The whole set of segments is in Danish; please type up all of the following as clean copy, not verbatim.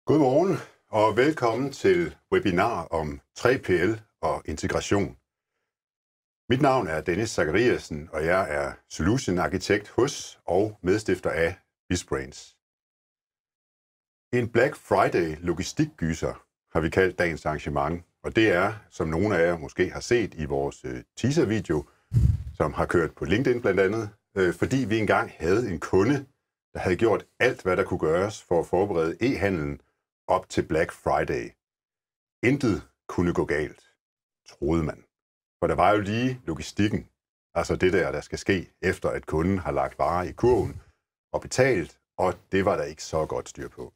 Godmorgen og velkommen til webinar om 3PL og integration. Mit navn er Dennis Zachariasen, og jeg er Solution Arkitekt hos og medstifter af BizBrains. En Black Friday logistikgyser har vi kaldt dagens arrangement, og det er, som nogle af jer måske har set i vores teaser-video, som har kørt på LinkedIn blandt andet, fordi vi engang havde en kunde, der havde gjort alt, hvad der kunne gøres for at forberede e-handelen op til Black Friday. Intet kunne gå galt, troede man. For der var jo lige logistikken, altså det der skal ske, efter at kunden har lagt varer i kurven og betalt, og det var der ikke så godt styr på.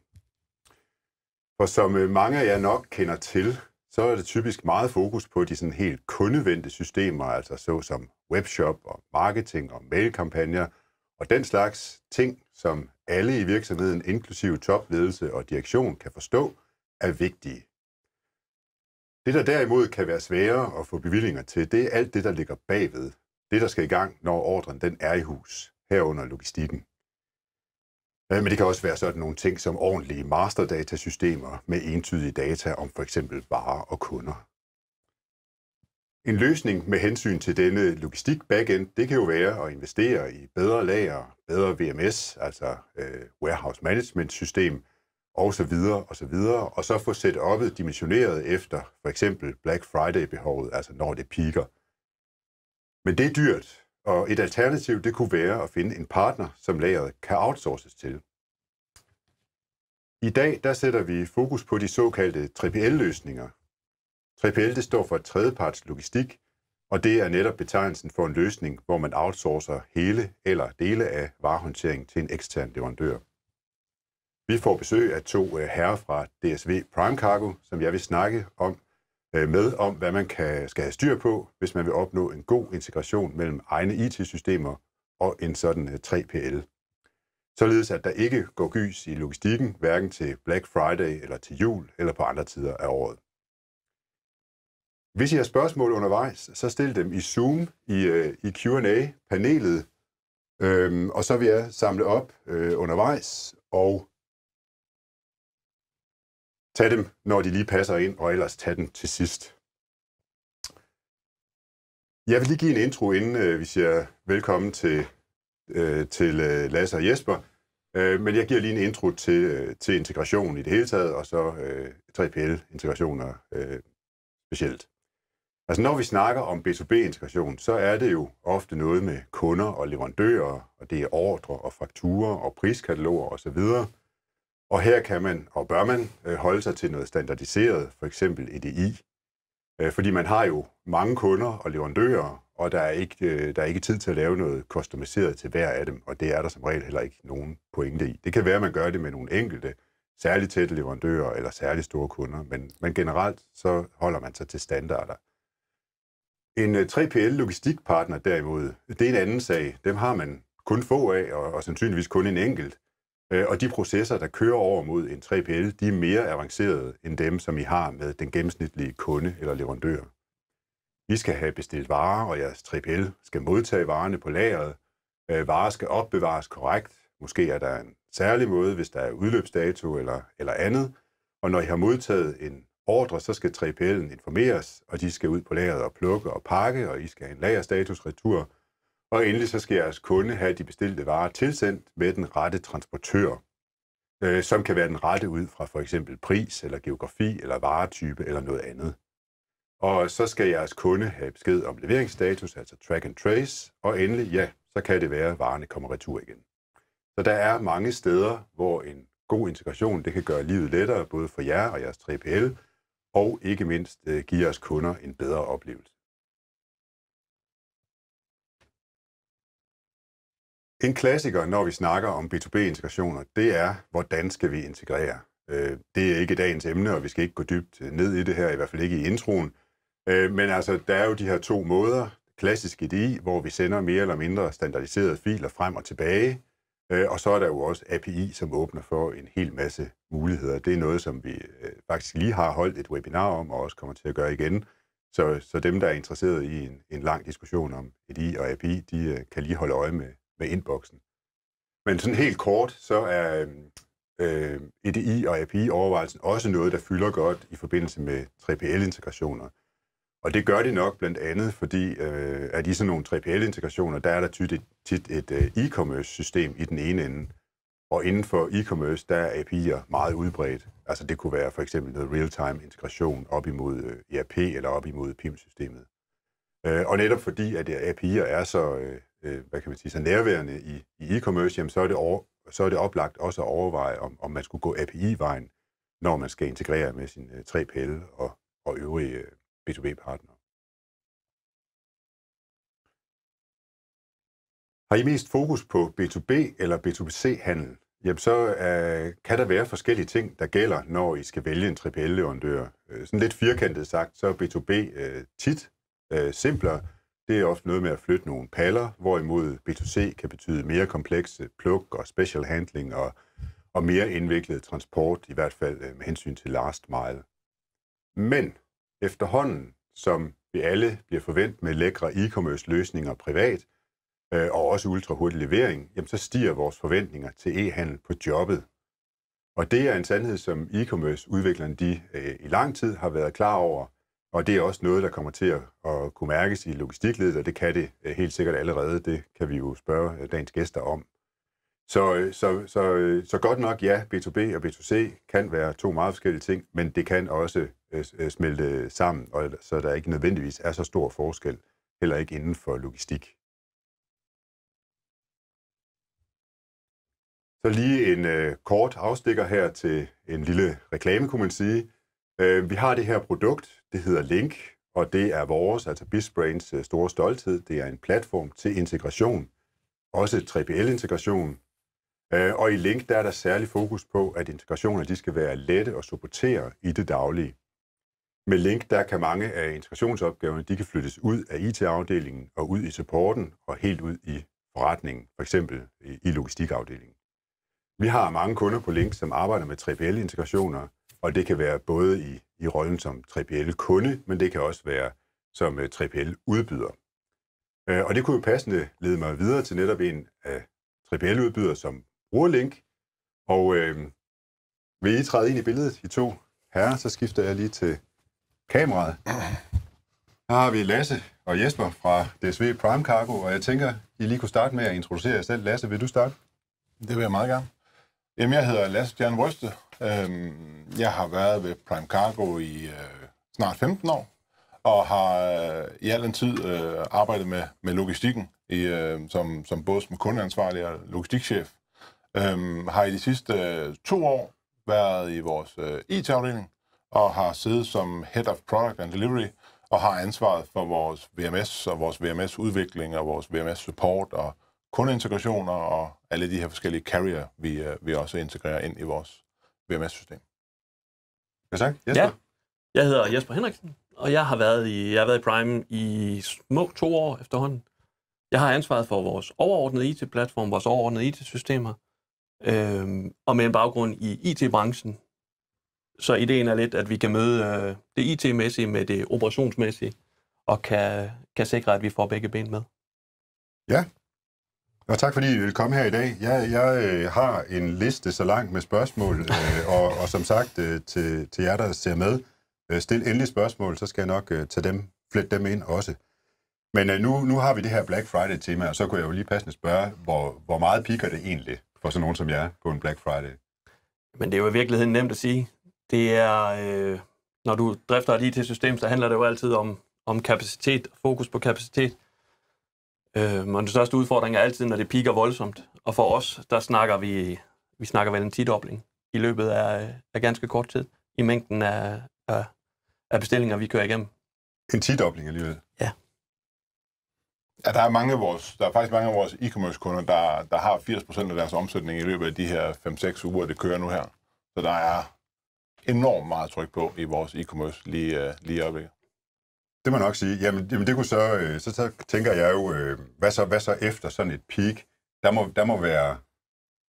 For som mange af jer nok kender til, så er det typisk meget fokus på de sådan helt kundevendte systemer, altså såsom webshop og marketing og mailkampagner, og den slags ting, som alle i virksomheden, inklusive topledelse og direktion, kan forstå, er vigtige. Det, der derimod kan være sværere at få bevillinger til, det er alt det, der ligger bagved. Det, der skal i gang, når ordren den er i hus, herunder logistikken. Men det kan også være sådan nogle ting som ordentlige masterdatasystemer med entydige data om for eksempel varer og kunder. En løsning med hensyn til denne logistik backend, det kan jo være at investere i bedre lager, bedre VMS, altså Warehouse Management System, osv., og så få setup'et dimensioneret efter for eksempel Black Friday-behovet, altså når det peaker. Men det er dyrt, og et alternativ det kunne være at finde en partner, som lageret kan outsources til. I dag der sætter vi fokus på de såkaldte 3PL-løsninger. 3PL det står for tredjeparts logistik, og det er netop betegnelsen for en løsning, hvor man outsourcer hele eller dele af varehåndtering til en ekstern leverandør. Vi får besøg af to herrer fra DSV Prime Cargo, som jeg vil snakke om hvad man skal have styr på, hvis man vil opnå en god integration mellem egne IT-systemer og en sådan 3PL. Således at der ikke går gys i logistikken, hverken til Black Friday eller til jul eller på andre tider af året. Hvis I har spørgsmål undervejs, så stil dem i Zoom i Q&A-panelet, og så vil jeg samle op undervejs og tage dem, når de lige passer ind, og ellers tage dem til sidst. Jeg vil lige give en intro, inden vi siger velkommen til Lasse og Jesper, men jeg giver lige en intro til integration i det hele taget, og så 3PL-integrationer specielt. Altså når vi snakker om B2B-integration, så er det jo ofte noget med kunder og leverandører, og det er ordre og fakturer og priskataloger osv. Og her kan man og bør man holde sig til noget standardiseret, for eksempel EDI. Fordi man har jo mange kunder og leverandører, og der er ikke tid til at lave noget customiseret til hver af dem, og det er der som regel heller ikke nogen pointe i. Det kan være, at man gør det med nogle enkelte, særligt tætte leverandører eller særligt store kunder, men generelt så holder man sig til standarder. En 3PL-logistikpartner derimod, det er en anden sag. Dem har man kun få af, og sandsynligvis kun en enkelt. Og de processer, der kører over mod en 3PL, de er mere avancerede end dem, som I har med den gennemsnitlige kunde eller leverandør. I skal have bestilt varer, og jeres 3PL skal modtage varerne på lageret. Varer skal opbevares korrekt. Måske er der en særlig måde, hvis der er udløbsdato eller andet. Og når I har modtaget en ordre, så skal 3PL'en informeres, og de skal ud på lageret og plukke og pakke, og I skal have en lagerstatus-retur. Og endelig så skal jeres kunde have de bestilte varer tilsendt med den rette transportør, som kan være den rette ud fra for eksempel pris, eller geografi, eller varetype, eller noget andet. Og så skal jeres kunde have besked om leveringsstatus, altså track and trace, og endelig, ja, så kan det være, at varerne kommer retur igen. Så der er mange steder, hvor en god integration, det kan gøre livet lettere, både for jer og jeres 3PL, og ikke mindst give jeres kunder en bedre oplevelse. En klassiker, når vi snakker om B2B-integrationer, det er, hvordan skal vi integrere? Det er ikke dagens emne, og vi skal ikke gå dybt ned i det her, i hvert fald ikke i introen. Men altså, der er jo de her to måder. Klassisk EDI, hvor vi sender mere eller mindre standardiserede filer frem og tilbage. Og så er der jo også API, som åbner for en hel masse muligheder. Det er noget, som vi faktisk lige har holdt et webinar om, og også kommer til at gøre igen. Så dem, der er interesseret i en lang diskussion om EDI og API, de kan lige holde øje med inboxen. Men sådan helt kort, så er EDI og API-overvejelsen også noget, der fylder godt i forbindelse med 3PL-integrationer. Og det gør det nok blandt andet, fordi at i sådan nogle 3PL-integrationer, der er der tit et e-commerce-system i den ene ende. Og inden for e-commerce, der er API'er meget udbredt. Altså det kunne være for eksempel noget real-time integration op imod ERP eller op imod PIM-systemet. Og netop fordi, at API'er er så, så nærværende i e-commerce, jamen, så er det oplagt også at overveje, om man skulle gå API-vejen, når man skal integrere med sin 3PL og øvrige B2B-partnere. Har I mest fokus på B2B eller B2C-handel? Jamen, så kan der være forskellige ting, der gælder, når I skal vælge en 3PL-leverandør. Sådan lidt firkantet sagt, så er B2B tit simplere. Det er ofte noget med at flytte nogle paller, hvorimod B2C kan betyde mere komplekse pluk og special handling og mere indviklet transport, i hvert fald med hensyn til last mile. Men efterhånden, som vi alle bliver forventet med lækre e-commerce løsninger privat, og også ultrahurtig levering, jamen så stiger vores forventninger til e-handel på jobbet. Og det er en sandhed, som e-commerce-udviklerne i lang tid har været klar over, og det er også noget, der kommer til at kunne mærkes i logistikledet, og det kan det helt sikkert allerede. Det kan vi jo spørge dagens gæster om. Så godt nok, ja, B2B og B2C kan være to meget forskellige ting, men det kan også smelte sammen, og så der ikke nødvendigvis er så stor forskel, heller ikke inden for logistik. Så lige en kort afstikker her til en lille reklame, kunne man sige. Vi har det her produkt, det hedder Link, og det er vores, altså BizBrains store stolthed. Det er en platform til integration, også 3PL-integration. Og i Link, der er der særlig fokus på, at integrationer de skal være lette at supportere i det daglige. Med Link, der kan mange af integrationsopgaverne, de kan flyttes ud af IT-afdelingen og ud i supporten og helt ud i forretningen, for eksempel i logistikafdelingen. Vi har mange kunder på Link, som arbejder med 3PL-integrationer, og det kan være både i rollen som 3PL-kunde, men det kan også være som 3PL-udbyder. Og det kunne jo passende lede mig videre til netop en af 3PL-udbydere, som bruger Link. Og vil I træde ind i billedet, I to herrer, så skifter jeg lige til kameraet. Her har vi Lasse og Jesper fra DSV Prime Cargo, og jeg tænker, I lige kunne starte med at introducere jer selv. Lasse, vil du starte? Det vil jeg meget gerne. Jamen, jeg hedder Lasse Stjerne Wrøste. Jeg har været ved Prime Cargo i snart 15 år, og har i al en tid arbejdet med logistikken, som både som kundeansvarlig og logistikchef. Har i de sidste 2 år været i vores IT-afdeling, og har siddet som Head of Product and Delivery, og har ansvaret for vores VMS og vores VMS-udvikling og vores VMS-support og kundeintegrationer og alle de her forskellige carrier, vi også integrerer ind i vores VMS-system. Hvad sagt? Jesper? Ja, jeg hedder Jesper Henriksen, og jeg har været i Prime i små 2 år efterhånden. Jeg har ansvaret for vores overordnede IT-platform, vores overordnede IT-systemer, og med en baggrund i IT-branchen. Så ideen er lidt, at vi kan møde det IT-mæssige med det operationsmæssige, og kan sikre, at vi får begge ben med. Ja, og tak fordi I vil komme her i dag. Jeg har en liste så langt med spørgsmål, og som sagt til jer, der ser med, stil endelig spørgsmål, så skal jeg nok flette dem ind også. Men nu har vi det her Black Friday-tema, og så kunne jeg jo lige passende spørge, hvor meget piker det egentlig for sådan nogen som jer på en Black Friday? Men det er jo i virkeligheden nemt at sige. Det er, når du drifter et IT-system, så handler det jo altid om kapacitet, fokus på kapacitet. Og den største udfordring er altid, når det piker voldsomt. Og for os, der snakker vi snakker vel en 10-dobling i løbet af ganske kort tid, i mængden af bestillinger, vi kører igennem. En 10-dobling alligevel? Ja. Ja, der er faktisk mange af vores e-commerce-kunder, der har 80% af deres omsætning i løbet af de her 5-6 uger, det kører nu her. Så der er enormt meget tryk på i vores e-commerce lige i øjeblikket. Det må jeg nok sige. Jamen det kunne så tænker jeg jo, hvad så efter sådan et peak? Der må være,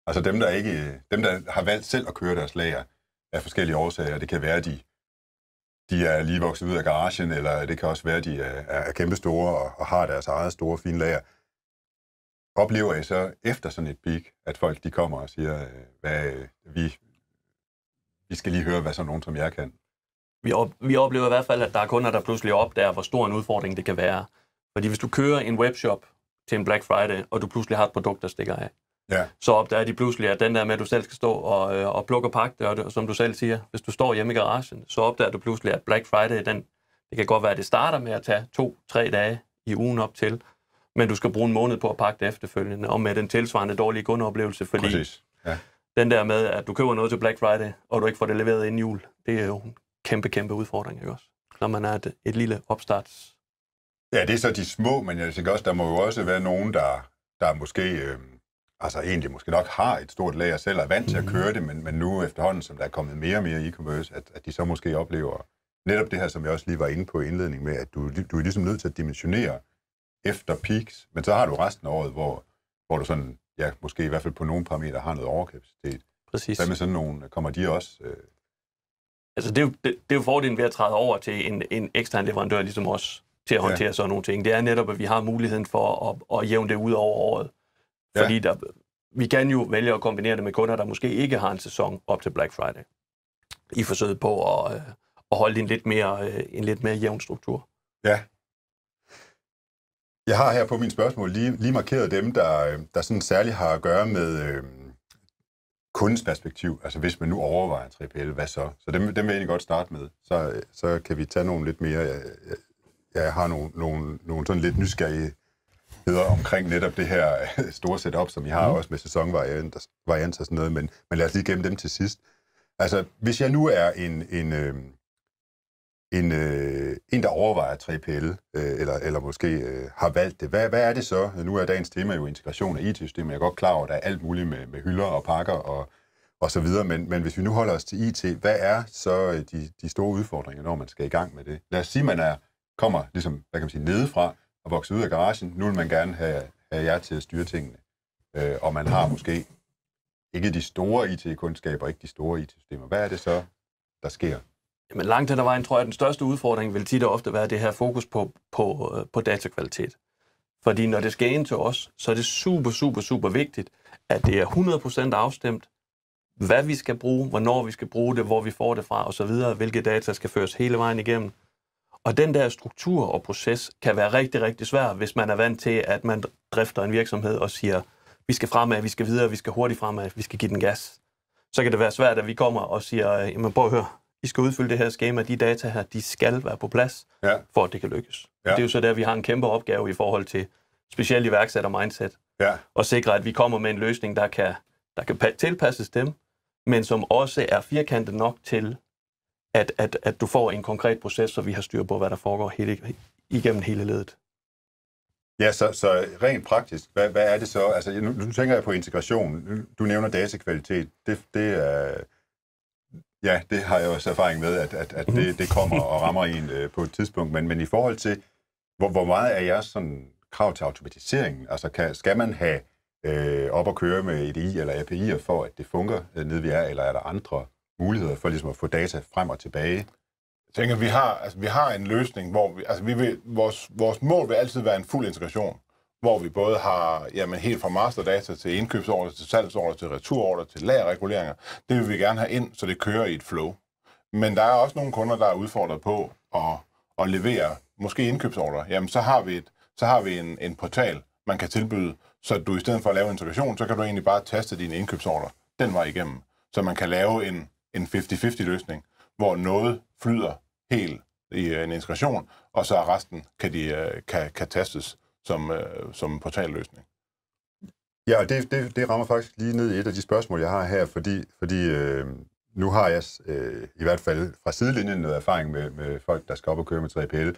altså dem der har valgt selv at køre deres lager af forskellige årsager. Det kan være, de er lige vokset ud af garagen, eller det kan også være, de er kæmpestore og har deres eget store fine lager. Oplever I så efter sådan et peak, at folk de kommer og siger, vi skal lige høre, hvad så nogen som jer kan? Vi oplever i hvert fald, at der er kunder, der pludselig opdager, hvor stor en udfordring det kan være. Fordi hvis du kører en webshop til en Black Friday, og du pludselig har et produkt, der stikker af, så opdager de pludselig, at den der med, at du selv skal stå og plukke og pakke det, og som du selv siger, hvis du står hjemme i garagen, så opdager du pludselig, at Black Friday, det kan godt være, at det starter med at tage 2-3 dage i ugen op til, men du skal bruge en måned på at pakke det efterfølgende, og med den tilsvarende dårlige kundeoplevelse, fordi den der med, at du køber noget til Black Friday, og du ikke får det leveret inden jul, det er jo en kæmpe udfordring, ikke også? Når man er et lille opstarts. Ja, det er så de små, men jeg tænker også, der må jo også være nogen, der måske, egentlig måske nok har et stort lager selv, og er vant til at køre det, men nu efterhånden, som der er kommet mere og mere e-commerce, at de så måske oplever netop det her, som jeg også lige var inde på i indledningen med, at du er ligesom nødt til at dimensionere efter peaks, men så har du resten af året, hvor du sådan, ja, måske i hvert fald på nogle parametre har noget overkapacitet. Præcis. Hvad med sådan nogle, kommer de også? Altså det er jo fordelen ved at træde over til en ekstern leverandør, ligesom os, til at håndtere sådan nogle ting. Det er netop, at vi har muligheden for at jævne det ud over året. Fordi vi kan jo vælge at kombinere det med kunder, der måske ikke har en sæson op til Black Friday, i forsøget på at holde en lidt mere jævn struktur. Ja. Jeg har her på mine spørgsmål lige markeret dem, der sådan særligt har at gøre med kundens perspektiv. Altså hvis man nu overvejer 3PL, hvad så? Så dem vil jeg egentlig godt starte med. Så kan vi tage nogle lidt mere. Jeg har nogle sådan lidt nysgerrigheder omkring netop det her store setup, som I har også med sæsonvarianter og sådan noget, men lad os lige gemme dem til sidst. Altså, hvis jeg nu er en der overvejer 3PL, eller måske har valgt det, hvad er det så? Nu er dagens tema jo integration af IT-systemer. Jeg er godt klar over, at der er alt muligt med hylder og pakker og så videre, men hvis vi nu holder os til IT, hvad er så de store udfordringer, når man skal i gang med det? Lad os sige, man kommer ligesom, hvad kan man sige, nedefra og vokser ud af garagen. Nu vil man gerne have jer til at styre tingene, og man har måske ikke de store IT-kundskaber, ikke de store IT-systemer. Hvad er det så, der sker? Jamen langt hen ad vejen, tror jeg, at den største udfordring vil tit og ofte være det her fokus på datakvalitet. Fordi når det skal ind til os, så er det super vigtigt, at det er 100% afstemt, hvad vi skal bruge, hvornår vi skal bruge det, hvor vi får det fra osv., hvilke data skal føres hele vejen igennem. Og den der struktur og proces kan være rigtig svær, hvis man er vant til, at man drifter en virksomhed og siger, vi skal fremad, vi skal videre, vi skal hurtigt fremad, vi skal give den gas. Så kan det være svært, at vi kommer og siger, jamen prøv at høre, I skal udfylde det her skema, de data her, de skal være på plads, for at det kan lykkes. Ja. Det er jo så der, vi har en kæmpe opgave i forhold til specielt iværksætter-mindset, og sikre, at vi kommer med en løsning, der kan tilpasses dem, men som også er firkantet nok til, at du får en konkret proces, så vi har styr på, hvad der foregår igennem hele ledet. Ja, så rent praktisk, hvad er det så? Altså, nu tænker jeg på integration. Du nævner datakvalitet. Det har jeg også erfaring med, at det kommer og rammer en på et tidspunkt. Men i forhold til, hvor meget er jeres sådan krav til automatiseringen? Altså, skal man have op at køre med EDI eller API'er for, at det fungerer nede vi er, eller er der andre muligheder for ligesom at få data frem og tilbage? Jeg tænker, vi har en løsning, hvor vores mål vil altid være en fuld integration, hvor vi både har helt fra masterdata til indkøbsordre, til salgsordre, til returordre, til lagerreguleringer. Det vil vi gerne have ind, så det kører i et flow. Men der er også nogle kunder, der er udfordret på at levere måske indkøbsordre. Jamen, så har vi en portal, man kan tilbyde, så du i stedet for at lave integration, så kan du egentlig bare taste dine indkøbsordre den vej igennem. Så man kan lave en 50-50 løsning, hvor noget flyder helt i en integration, og så resten kan tastes som portalløsning. Ja, og det rammer faktisk lige ned i et af de spørgsmål, jeg har her, fordi nu har jeg i hvert fald fra sidelinjen noget erfaring med folk, der skal op og køre med 3PL,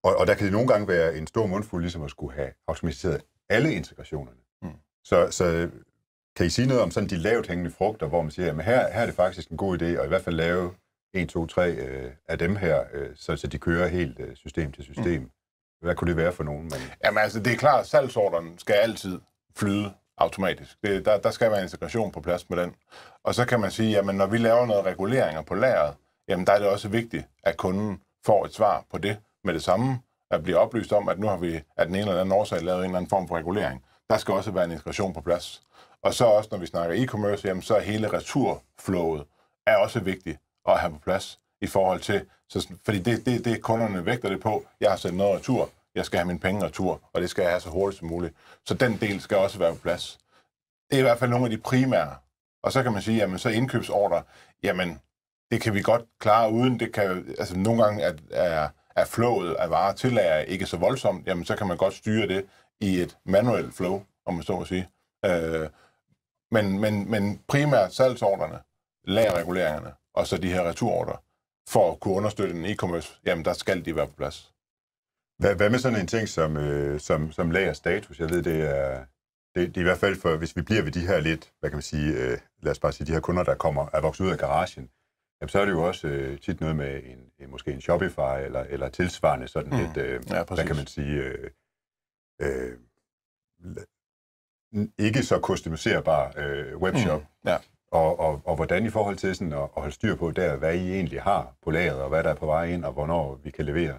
og der kan det nogle gange være en stor mundfuld, ligesom at skulle have automatiseret alle integrationerne. Så kan I sige noget om sådan de lavt hængende frugter, hvor man siger, at her er det faktisk en god idé, og i hvert fald lave 1, 2, 3 af dem her, så de kører helt system til system. Hvad kunne det være for nogen? Jamen altså, det er klart, at salgsordren skal altid flyde automatisk. Der skal være en integration på plads med den. Og så kan man sige, at når vi laver noget reguleringer på lageret, jamen der er det også vigtigt, at kunden får et svar på det med det samme, at blive oplyst om, at nu har vi af den ene eller anden årsag lavet en eller anden form for regulering. der skal også være en integration på plads. Og så også, når vi snakker e-commerce, jamen, så er hele returflowet er også vigtigt at have på plads i forhold til, fordi det kunderne vægter det på, jeg har sendt noget retur, jeg skal have mine penge retur, og det skal jeg have så hurtigt som muligt. Så den del skal også være på plads. Det er i hvert fald nogle af de primære. Og så kan man sige, jamen så indkøbsordre, jamen det kan vi godt klare uden, det kan, altså nogle gange er flowet af varer til lager ikke så voldsomt, jamen så kan man godt styre det i et manuelt flow, om man så må sige. Men primært salgsordrene, lagerreguleringerne, og så de her returordre, for at kunne understøtte en e-commerce, jamen der skal de være på plads. Hvad med sådan en ting som lagerstatus? Jeg ved, det er i hvert fald for, hvis vi bliver ved de her lidt, hvad kan man sige, lad os bare sige, de her kunder, der er vokset ud af garagen, jamen, så er det jo også tit noget med måske en Shopify eller tilsvarende sådan lidt, hvad kan man sige, ikke så customiserbar webshop. Ja. Og hvordan i forhold til sådan at holde styr på der, hvad I egentlig har på lageret, og hvad der er på vej ind, og hvornår vi kan levere.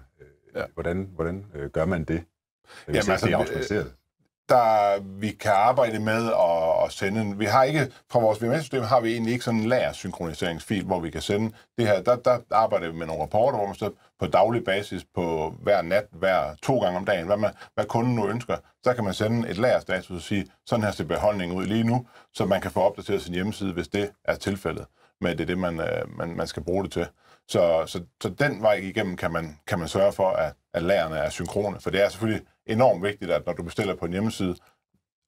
Hvordan gør man det? Hvis det er automatiseret. Vi kan arbejde med at sende. Vi har ikke, fra vores VMS-system har vi egentlig ikke sådan en lagersynkroniseringsfil, hvor vi kan sende det her. Der arbejder vi med nogle rapporter, hvor man så på daglig basis, på hver nat, 2 gange om dagen, hvad kunden nu ønsker, så kan man sende et lagerstatus og sige, sådan her ser beholdningen ud lige nu, så man kan få opdateret sin hjemmeside, hvis det er tilfældet, med det man skal bruge det til. Så den vej igennem kan man sørge for, at lagerne er synkrone, for det er selvfølgelig enormt vigtigt, at når du bestiller på en hjemmeside,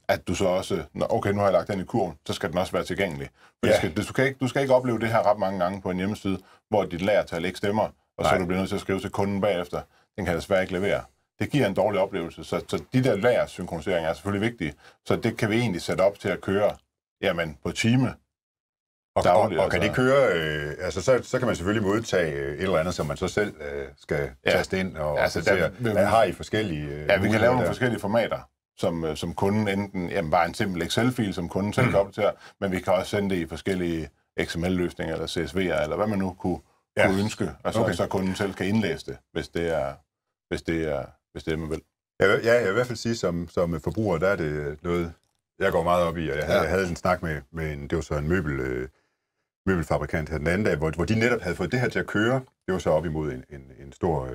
at du så også, okay, nu har jeg lagt den i kurven, så skal den også være tilgængelig. Du skal ikke opleve det her ret mange gange på en hjemmeside, hvor dit lagertal ikke stemmer, og så er du bliver nødt til at skrive til kunden bagefter. Den kan desværre ikke levere. Det giver en dårlig oplevelse, så de der lagersynkroniseringer er selvfølgelig vigtige. Så det kan vi egentlig sætte op til at køre på time. Og kan det køre, så kan man selvfølgelig modtage et eller andet, som man så selv skal taste ind og sortere. Hvad har I forskellige vi kan lave nogle forskellige formater, som kunden enten bare en simpel Excel-fil, som kunden selv kan opdatere, men vi kan også sende det i forskellige XML-løsninger eller CSV'er, eller hvad man nu kunne ønske, og så kunden selv kan indlæse det, hvis det er man vil. Jeg vil i hvert fald sige, som forbruger, der er det noget, jeg går meget op i, og jeg havde en snak med det var så en møbelfabrikant her den anden dag, hvor de netop havde fået det her til at køre. Det var så op imod en stor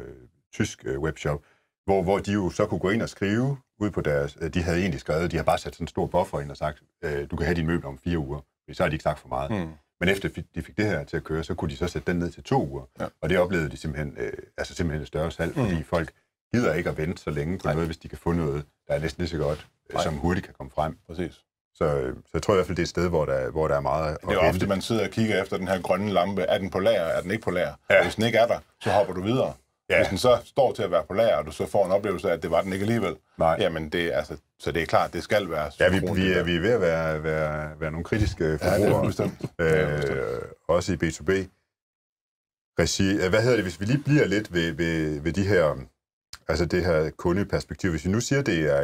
tysk webshop, hvor de jo så kunne gå ind og skrive ud på deres. De havde egentlig skrevet, de har bare sat sådan en stor buffer ind og sagt, du kan have dine møbler om 4 uger. Så har de ikke sagt for meget. Men efter de fik det her til at køre, så kunne de så sætte den ned til 2 uger. Ja. Og det oplevede de simpelthen et større salg, fordi folk gider ikke at vente så længe på noget, hvis de kan få noget, der er næsten lige så godt, som hurtigt kan komme frem. Præcis. Så jeg tror i hvert fald, det er et sted, hvor der er meget. Det er ofte, man sidder og kigger efter den her grønne lampe. Er den på lager? Er den ikke på lager? Ja. Hvis den ikke er der, så hopper du videre. Ja. Hvis den så står til at være på lager, og du så får en oplevelse af, at det var den ikke alligevel, jamen så det er klart, det skal være. Ja, vi er ved at være nogle kritiske forbrugere. Også i B2B. Hvad hedder det, hvis vi lige bliver lidt ved de her, altså det her kundeperspektiv. Hvis vi nu siger, det er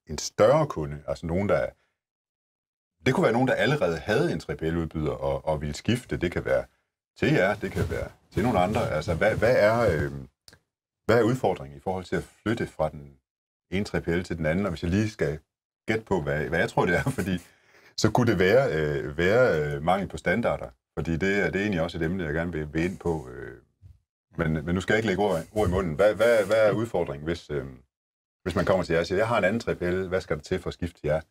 en større kunde, altså nogen, det kunne være nogen, der allerede havde en 3PL-udbyder og ville skifte. Det kan være til jer, det kan være til nogle andre. Altså, hvad er udfordringen i forhold til at flytte fra den ene 3PL til den anden? Og hvis jeg lige skal gætte på, hvad jeg tror, det er, fordi så kunne det være mangel på standarder. Fordi det er egentlig også et emne, jeg gerne vil ind på. Men nu skal jeg ikke lægge ord i munden. Hvad er udfordringen, hvis man kommer til jer og siger, jeg har en anden 3PL, hvad skal der til for at skifte til jer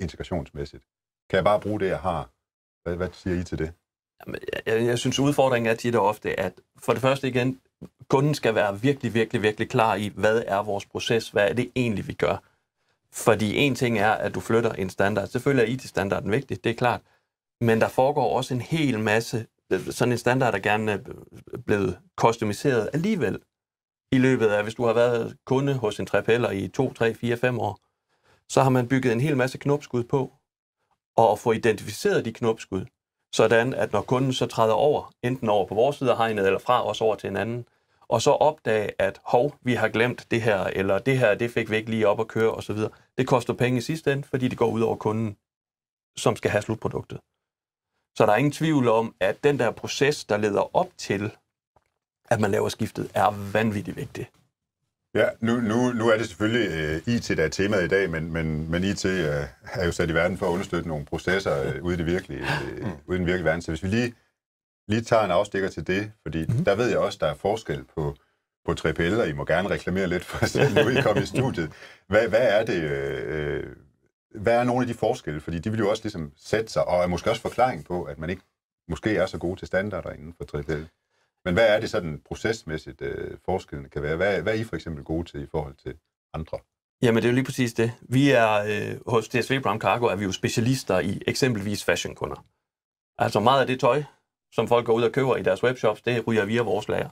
integrationsmæssigt? Kan jeg bare bruge det, jeg har? Hvad siger I til det? Jamen, jeg synes, udfordringen er tit og ofte, at for det første igen, kunden skal være virkelig, virkelig, virkelig klar i, hvad er vores proces, hvad er det egentlig, vi gør. Fordi en ting er, at du flytter en standard. Selvfølgelig er IT-standarden vigtig, det er klart. Men der foregår også en hel masse, sådan en standard, der gerne er blevet customiseret alligevel i løbet af, hvis du har været kunde hos en 3PL'er i 2, 3, 4, 5 år, så har man bygget en hel masse knopskud på, og at få identificeret de knopskud, sådan at når kunden så træder over, enten over på vores side af hegnet, eller fra os over til en anden, og så opdage, at vi har glemt det her, eller det her, det fik vi ikke lige op at køre, osv. Det koster penge i sidste ende, fordi det går ud over kunden, som skal have slutproduktet. Så der er ingen tvivl om, at den der proces, der leder op til, at man laver skiftet, er vanvittigt vigtig. Ja, nu er det selvfølgelig IT, der er temaet i dag, men IT er jo sat i verden for at understøtte nogle processer ude i den virkelige verden. Så hvis vi lige tager en afstikker til det, fordi der ved jeg også, der er forskel på 3PL, og I må gerne reklamere lidt for at se, nu I kommer i studiet. Hvad er det? Hvad er nogle af de forskelle? Fordi de vil jo også ligesom sætte sig, og er måske også forklaring på, at man ikke måske er så gode til standarder inden for 3PL. Men hvad er det sådan procesmæssigt forskellene kan være? Hvad er I for eksempel gode til i forhold til andre? Jamen, det er jo lige præcis det. Vi er hos DSV Prime Cargo er vi jo specialister i eksempelvis fashionkunder. Altså meget af det tøj, som folk går ud og køber i deres webshops, det ryger via vores lager.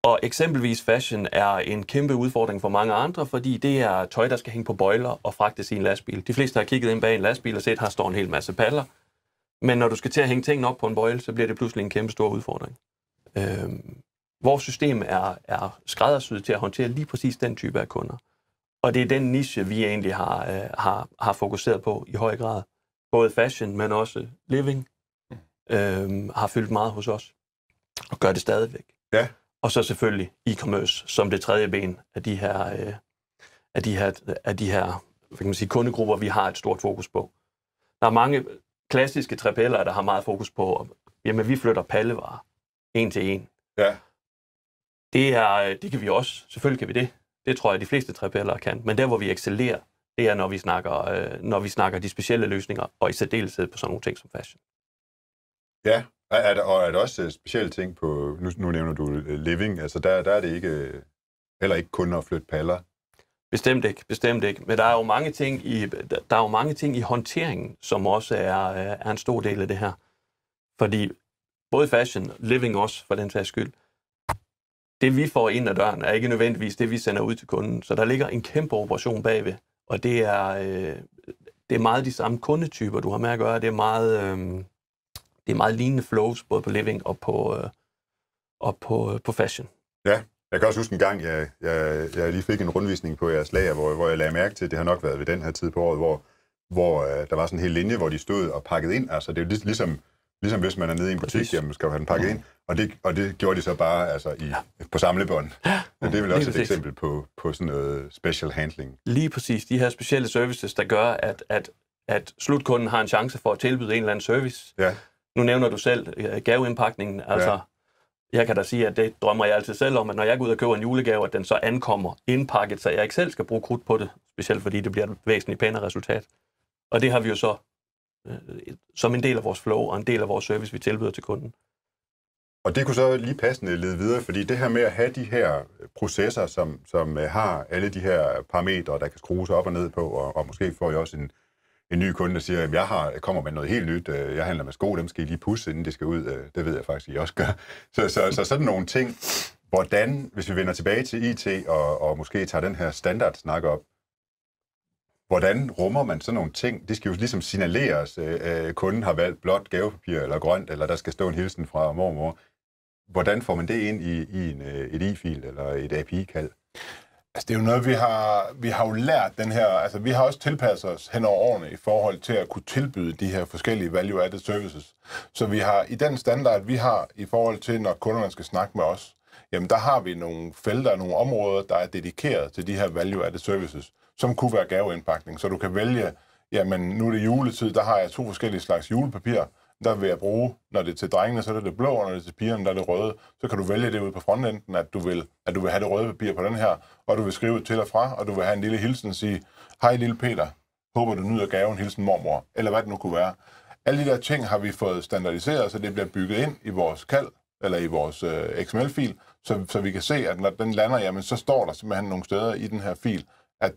Og eksempelvis fashion er en kæmpe udfordring for mange andre, fordi det er tøj, der skal hænge på bøjler og fragtes i en lastbil. De fleste har kigget ind bag en lastbil og set, at her står en hel masse paller. Men når du skal til at hænge tingene op på en bøjle, så bliver det pludselig en kæmpe stor udfordring. Vores system er skræddersyet til at håndtere lige præcis den type af kunder. Og det er den niche, vi egentlig har fokuseret på i høj grad. Både fashion, men også living har fyldt meget hos os. Og gør det stadigvæk. Ja. Og så selvfølgelig e-commerce som det tredje ben af de her hvad kan man sige, kundegrupper, vi har et stort fokus på. Der er mange klassiske 3PL'ere, der har meget fokus på, jamen vi flytter pallevarer en til en. Ja. Det kan vi også. Selvfølgelig kan vi det. Det tror jeg, de fleste 3PL'ere kan. Men der, hvor vi excellerer, det er, når vi snakker de specielle løsninger, og i særdeleshed på sådan nogle ting som fashion. Ja, er der også specielle ting på, nu nævner du living, altså der er det ikke, heller ikke kun at flytte paller? Bestemt ikke. Men der er jo mange ting i håndteringen, som også er en stor del af det her. Fordi både fashion, living også for den sags skyld, det vi får ind ad døren er ikke nødvendigvis det, vi sender ud til kunden. Så der ligger en kæmpe operation bagved, og det er meget de samme kundetyper, du har med at gøre. Det er meget lignende flows, både på living og på fashion. Ja, jeg kan også huske en gang, jeg lige fik en rundvisning på jeres lager, hvor jeg lagde mærke til, det har nok været ved den her tid på året, hvor der var sådan en hel linje, hvor de stod og pakkede ind. Altså det er jo ligesom hvis man er nede i en butik, jamen skal jo have den pakket ind. Og det gjorde de så bare på samlebånd. Men det er vel også et eksempel på sådan noget special handling. Lige præcis. De her specielle services, der gør, at slutkunden har en chance for at tilbyde en eller anden service. Ja. Nu nævner du selv gaveindpakningen. Altså, jeg kan da sige, at det drømmer jeg altid selv om, at når jeg går ud og køber en julegave, at den så ankommer indpakket, så jeg ikke selv skal bruge krudt på det. Specielt fordi det bliver et væsentligt pænere resultat. Og det har vi jo så som en del af vores flow og en del af vores service, vi tilbyder til kunden. Og det kunne så lige passende lede videre, fordi det her med at have de her processer, som har alle de her parametre, der kan skrues op og ned på, og måske får jeg også en ny kunde, der siger, at jeg kommer med noget helt nyt, jeg handler med sko, dem skal I lige pusse, inden det skal ud. Det ved jeg faktisk, I også gør. Så sådan nogle ting. Hvordan, hvis vi vender tilbage til IT, og måske tager den her standardsnak op, hvordan rummer man sådan nogle ting? Det skal jo ligesom signaleres, kunden har valgt blåt gavepapir eller grønt, eller der skal stå en hilsen fra mormor. Hvordan får man det ind i et e-fil eller et API-kald? Altså, det er jo noget, vi har jo lært den her, altså vi har også tilpasset os hen over årene i forhold til at kunne tilbyde de her forskellige value-added services. Så vi har i den standard, vi har i forhold til, når kunderne skal snakke med os, jamen der har vi nogle felter, nogle områder, der er dedikeret til de her value-added services, som kunne være gaveindpakning. Så du kan vælge, jamen nu er det juletid, der har jeg 2 forskellige slags julepapir. Der vil jeg bruge, når det er til drengene, så er det blå, og når det er til pigerne, der er det røde. Så kan du vælge det ude på frontenden, at du vil have det røde papir på den her, og du vil skrive til og fra, og du vil have en lille hilsen og sige, hej lille Peter, håber du nyder gaven, hilsen mormor, eller hvad det nu kunne være. Alle de der ting har vi fået standardiseret, så det bliver bygget ind i vores kald, eller i vores XML-fil, så vi kan se, at når den lander, jamen så står der simpelthen nogle steder i den her fil, at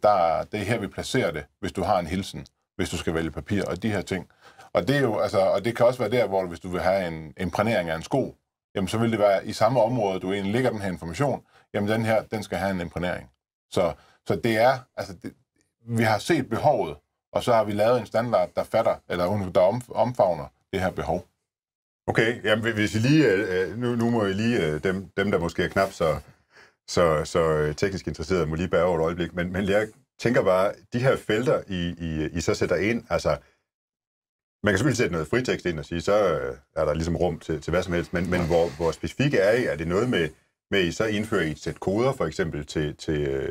det er her, vi placerer det, hvis du har en hilsen, hvis du skal vælge papir, og de her ting. Og det er jo, altså, og det kan også være der, hvor hvis du vil have en imprægnering af en sko, jamen så vil det være i samme område, du egentlig ligger den her information, jamen den her, den skal have en imprægnering. Så det er, altså, vi har set behovet, og så har vi lavet en standard, der fatter, eller der omfavner det her behov. Okay, jamen hvis I lige, nu må I lige, dem der måske er knap så teknisk interesserede, må lige bære over et øjeblik, men jeg tænker bare, de her felter, I så sætter ind, altså, man kan selvfølgelig sætte noget fritekst ind og sige, så er der ligesom rum til hvad som helst, men hvor specifikke er I? Er det noget med med, I så indfører I et sæt koder, for eksempel til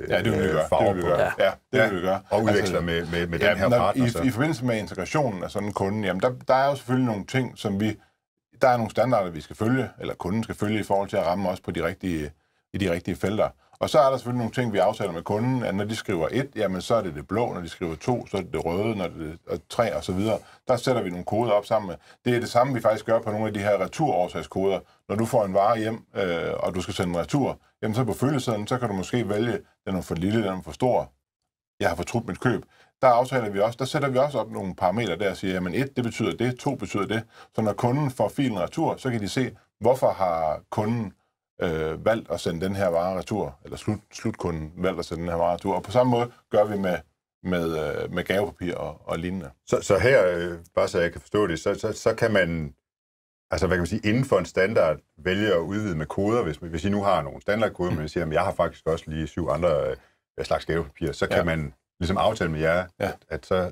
ja, det vil vi gøre. farver det vil vi gøre. Ja, det vil vi gøre. Og udveksler med den her partner. I forbindelse med integrationen af sådan en kunde, jamen der er jo selvfølgelig nogle ting, som der er nogle standarder, vi skal følge, eller kunden skal følge i forhold til at ramme os på de rigtige felter. Og så er der selvfølgelig nogle ting, vi aftaler med kunden, at når de skriver 1, jamen så er det blå, når de skriver 2, så er det røde, når det er 3 og så videre. Der sætter vi nogle koder op sammen med. Det er det samme, vi faktisk gør på nogle af de her returårsagskoder. Når du får en vare hjem, og du skal sende en retur, jamen så på følgesiden, så kan du måske vælge, den er for lille, den er for stor. Jeg har fortrudt mit køb. Der sætter vi også op nogle parametre der og siger, jamen 1, det betyder det, 2 betyder det. Så når kunden får filen retur, så kan de se, hvorfor har kunden valgt at sende den her vare retur, eller slutkunden valgt at sende den her vare retur. Og på samme måde gør vi med gavepapir og lignende. Så her, bare så jeg kan forstå det, så kan man, altså hvad kan man sige, inden for en standard vælge at udvide med koder, hvis I nu har nogle standardkoder, men jeg siger, at jeg har faktisk også lige 7 andre slags gavepapir, så kan man ligesom aftale med jer, at så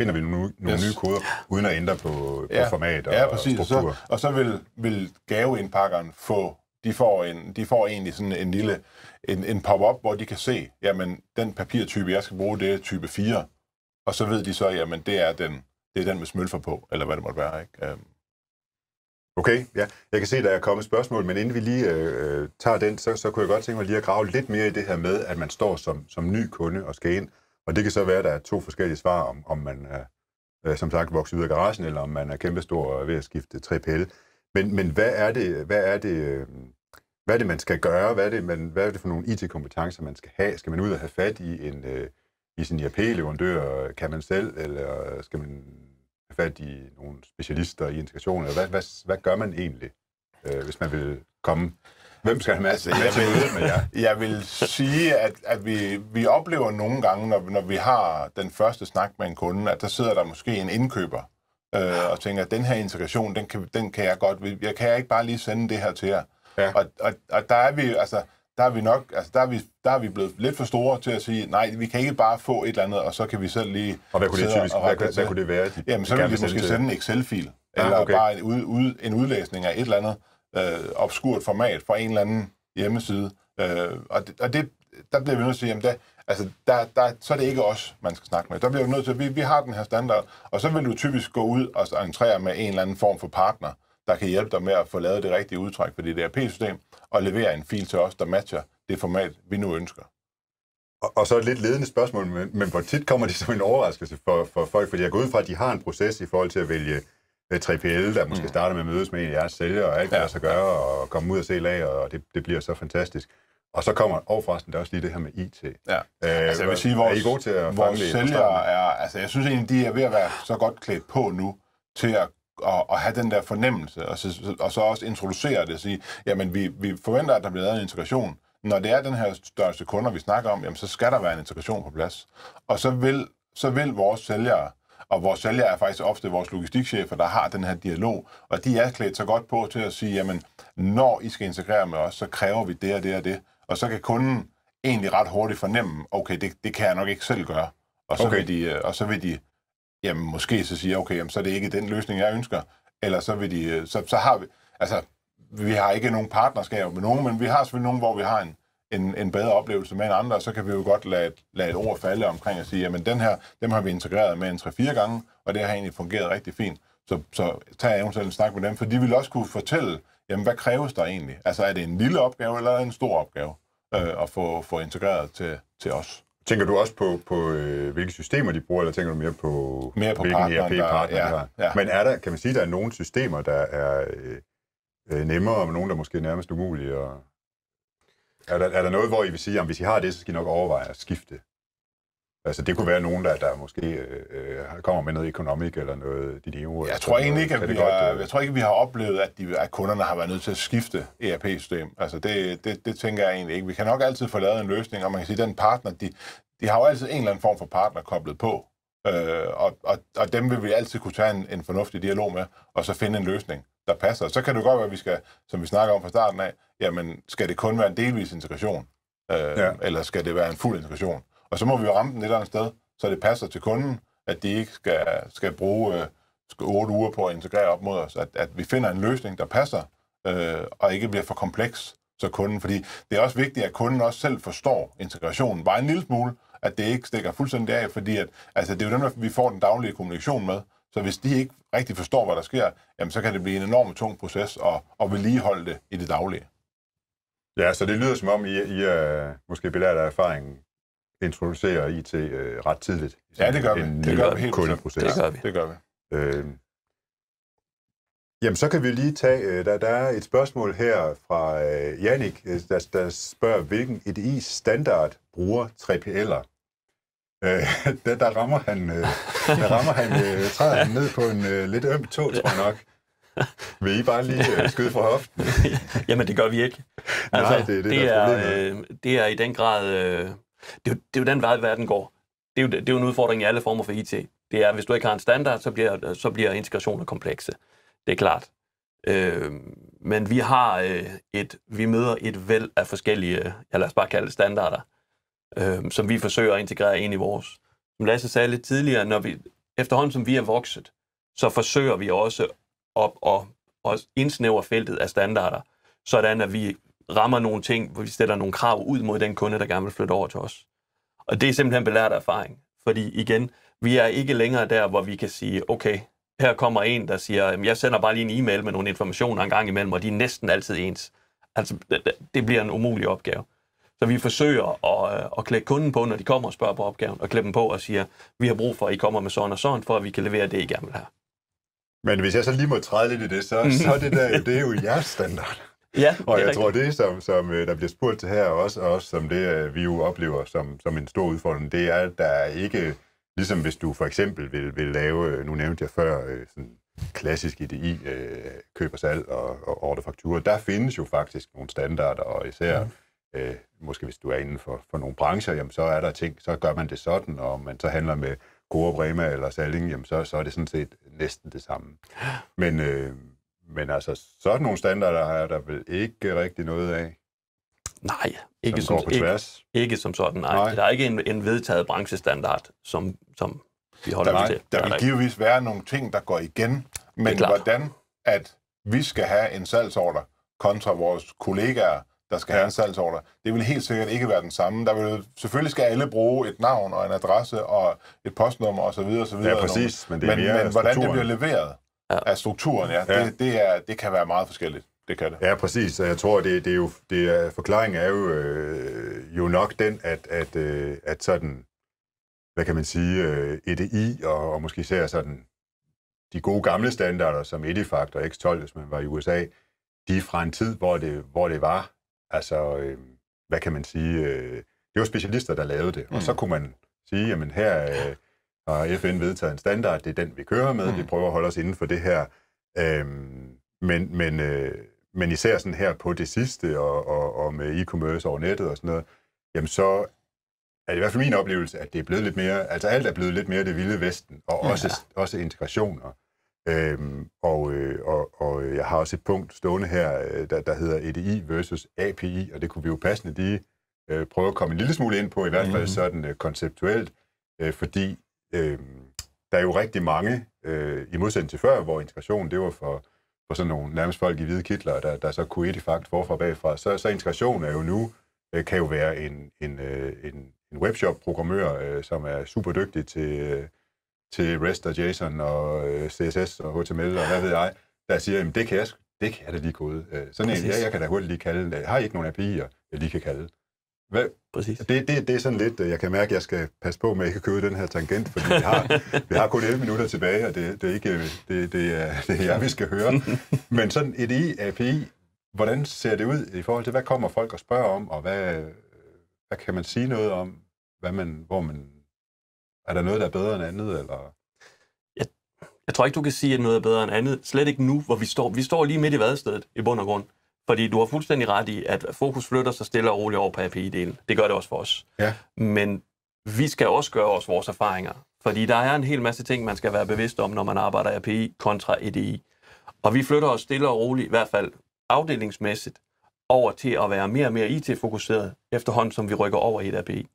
finder vi nogle nye koder, uden at ændre på format og struktur. Og så vil gaveindpakkeren få, de får egentlig sådan en lille en pop-up, hvor de kan se, jamen den papirtype, jeg skal bruge, det er type 4. Og så ved de så, jamen det er den med smølfer på, eller hvad det måtte være, ikke? Okay, ja. Jeg kan se, at der er kommet spørgsmål, men inden vi lige tager den, så kunne jeg godt tænke mig lige at grave lidt mere i det her med, at man står som ny kunde og skal ind. Og det kan så være, at der er 2 forskellige svar, om man er, som sagt, vokset ud af garagen, eller om man er kæmpestor ved at skifte 3PL. Men hvad er det, man skal gøre? Hvad er det for nogle IT-kompetencer, man skal have? Skal man ud og have fat i sin ERP-leverandør? Kan man selv, eller skal man have fat i nogle specialister i integration? Eller hvad gør man egentlig, hvis man vil komme? Hvem skal have med jer? Jeg vil sige, at vi oplever nogle gange, når vi har den første snak med en kunde, at der sidder der måske en indkøber og tænker, at den her integration, den kan jeg godt. Jeg kan ikke bare lige sende det her til jer. Ja. Og der er vi, altså, der er vi blevet lidt for store til at sige, nej, vi kan ikke bare få et eller andet, og så kan vi selv lige... Og hvad kunne det typisk, hvad kunne det være? Jamen, så vil de måske sende en Excel-fil, eller bare en udlæsning af et eller andet obskurt format fra en eller anden hjemmeside. Der bliver vi nødt til at sige, så er det ikke os, man skal snakke med. Der bliver vi nødt til, at vi har den her standard, og så vil du typisk gå ud og entrere med en eller anden form for partner, der kan hjælpe dig med at få lavet det rigtige udtræk for dit ERP-system, og levere en fil til os, der matcher det format, vi nu ønsker. Og så et lidt ledende spørgsmål, men hvor tit kommer det som en overraskelse for folk? Fordi jeg går ud fra, at de har en proces i forhold til at vælge 3PL, der måske starter med at mødes med en af jeres sælgere, og alt hvad der skal gøre, og komme ud og se lager, og det bliver så fantastisk. Og så kommer forresten, der er også lige det her med IT. Ja. Jeg vil sige, vores sælgere er, altså jeg synes egentlig, de er ved at være så godt klædt på nu, til at have den der fornemmelse, og så også introducere det og sige, jamen vi forventer, at der bliver lavet en integration. Når det er den her største kunder, vi snakker om, jamen så skal der være en integration på plads. Og så vil vores sælgere, og vores sælgere er faktisk ofte vores logistikchefer, der har den her dialog, og de er klædt så godt på til at sige, jamen når I skal integrere med os, så kræver vi det og det og det. Og så kan kunden egentlig ret hurtigt fornemme, okay, det kan jeg nok ikke selv gøre. Og så vil de jamen måske så sige, okay, jamen, så er det ikke den løsning, jeg ønsker. Eller så vil de, så har vi, altså, vi har ikke nogen partnerskaber med nogen, men vi har selvfølgelig nogen, hvor vi har en bedre oplevelse med en andre, og så kan vi jo godt lade et ord falde omkring og sige, jamen dem har vi integreret med en 3-4 gange, og det har egentlig fungeret rigtig fint. Så tager jeg eventuelt en snak med dem, for de vil også kunne fortælle, jamen hvad kræves der egentlig? Altså er det en lille opgave, eller en stor opgave at få integreret til os? Tænker du også på hvilke systemer de bruger, eller tænker du mere på hvilken ERP-partner de har? Ja. Men kan man sige, at der er nogle systemer, der er nemmere, og nogle, der måske er nærmest umulige? Og er der noget, hvor I vil sige, at hvis I har det, så skal I nok overveje at skifte? Altså, det kunne være nogen, der måske kommer med noget Economic eller noget Dideo. Jeg tror egentlig ikke, at vi har oplevet, at kunderne har været nødt til at skifte ERP-system. Altså, det tænker jeg egentlig ikke. Vi kan nok altid få lavet en løsning, og man kan sige, at den partner, de har jo altid en eller anden form for partner koblet på. Og dem vil vi altid kunne tage en fornuftig dialog med, og så finde en løsning, der passer. Så kan det godt være, at vi skal, som vi snakker om fra starten af, jamen, skal det kun være en delvis integration? Eller skal det være en fuld integration? Og så må vi jo ramme den et eller andet sted, så det passer til kunden, at de ikke skal bruge 8 uger på at integrere op mod os. At vi finder en løsning, der passer, og ikke bliver for kompleks, så kunden, fordi det er også vigtigt, at kunden også selv forstår integrationen. Bare en lille smule, at det ikke stikker fuldstændig af, fordi at, altså, det er jo dem, vi får den daglige kommunikation med. Så hvis de ikke rigtig forstår, hvad der sker, jamen, så kan det blive en enormt tung proces at vedligeholde det i det daglige. Ja, så det lyder som om, I måske belært af erfaringen introducerer IT ret tidligt. Ja, det gør vi. Det gør vi helt kundeproces. Det gør vi. Jamen, så kan vi lige tage, der er et spørgsmål her fra Jannik, der spørger, hvilken EDI-standard bruger 3PL'er? Der rammer han træder ned på en lidt øm tå, tror jeg nok. Vil I bare lige skyde fra hoften? Jamen, det gør vi ikke. Altså, Nej, det er i den grad... det er jo den vej, verden går. Det er jo en udfordring i alle former for IT. Det er, hvis du ikke har en standard, så bliver integrationer komplekse. Det er klart. Men vi møder et væld af forskellige, lad os bare kalde det standarder, som vi forsøger at integrere ind i vores. Som Lasse sagde lidt tidligere, efterhånden som vi er vokset, så forsøger vi også at indsnævre feltet af standarder, sådan at vi rammer nogle ting, hvor vi stiller nogle krav ud mod den kunde, der gerne vil flytte over til os. Og det er simpelthen belært erfaring. Fordi igen, vi er ikke længere der, hvor vi kan sige, okay, her kommer en, der siger, jeg sender bare lige en e-mail med nogle informationer en gang imellem, og de er næsten altid ens. Altså, det bliver en umulig opgave. Så vi forsøger at klæde kunden på, når de kommer og spørger på opgaven, og klæde dem på og siger, vi har brug for, at I kommer med sådan og sådan, for at vi kan levere det, I gerne vil have. Men hvis jeg så lige må træde lidt i det, så det er jo jeres standard. Ja, og jeg tror, det som der bliver spurgt til her, også som det, vi jo oplever som en stor udfordring, det er, at der er ikke, ligesom hvis du for eksempel vil lave, nu nævnte jeg før, sådan klassisk EDI, køb og salg og ordrefakturer, der findes jo faktisk nogle standarder, og især måske hvis du er inden for nogle brancher, jamen, så er der ting, så gør man det sådan, og man så handler med Coop, Rema eller Salling, jamen, så er det sådan set næsten det samme. Men altså, sådan nogle standarder har der vel ikke rigtig noget af? Nej, ikke som sådan. Nej. Der er ikke en vedtaget branchestandard, som vi holder til. Der vil givetvis være nogle ting, der går igen, men hvordan at vi skal have en salgsordre kontra vores kollegaer, der skal have en salgsordre, det vil helt sikkert ikke være den samme. Der vil selvfølgelig skal alle bruge et navn og en adresse og et postnummer osv. Ja, præcis. Men hvordan det bliver leveret af strukturen, det kan være meget forskelligt. Det kan det. Ja, præcis. Jeg tror, forklaringen er jo nok den, at sådan, hvad kan man sige, EDI og måske især sådan de gode gamle standarder som Edifact og X12, hvis man var i USA, de er fra en tid, hvor det var, altså, hvad kan man sige, det var specialister, der lavede det. Og så kunne man sige, jamen her har FN vedtaget en standard, det er den, vi kører med, vi prøver at holde os inden for det her. Men især sådan her på det sidste, og med e-commerce over nettet og sådan noget, jamen så er det i hvert fald min oplevelse, at det er blevet lidt mere, altså alt er blevet lidt mere det vilde vesten, og også integrationer. Og jeg har også et punkt stående her, der hedder EDI versus API, og det kunne vi jo passende lige prøve at komme en lille smule ind på, i hvert fald sådan konceptuelt, fordi der er jo rigtig mange, i modsætning til før, hvor integration, det var for sådan nogle nærmest folk i hvide kitler, der så kunne Edifact forfra bagfra, så integration er jo nu, kan jo være en webshop-programmør, som er super dygtig til REST og JSON og CSS og HTML og hvad ved jeg, der siger, jamen det kan jeg da lige kode. Sådan en, jeg kan da hurtigt lige kalde det. Har I ikke nogen API'er, jeg lige kan kalde? Præcis. Det er sådan lidt, jeg kan mærke, at jeg skal passe på med at ikke købe den her tangent, fordi vi har kun 11 minutter tilbage, og det er ikke det er jer, vi skal høre. Men sådan et API, hvordan ser det ud i forhold til, hvad kommer folk og spørger om, og hvad kan man sige noget om, er der noget, der er bedre end andet, eller? Jeg tror ikke, du kan sige, at noget er bedre end andet. Slet ikke nu, hvor vi står. Vi står lige midt i vadestedet, i bund og grund. Fordi du har fuldstændig ret i, at fokus flytter sig stille og roligt over på API-delen. Det gør det også for os. Ja. Men vi skal også gøre os vores erfaringer. Fordi der er en hel masse ting, man skal være bevidst om, når man arbejder API kontra EDI. Og vi flytter os stille og roligt, i hvert fald afdelingsmæssigt, over til at være mere og mere IT-fokuseret, efterhånden som vi rykker over i et API.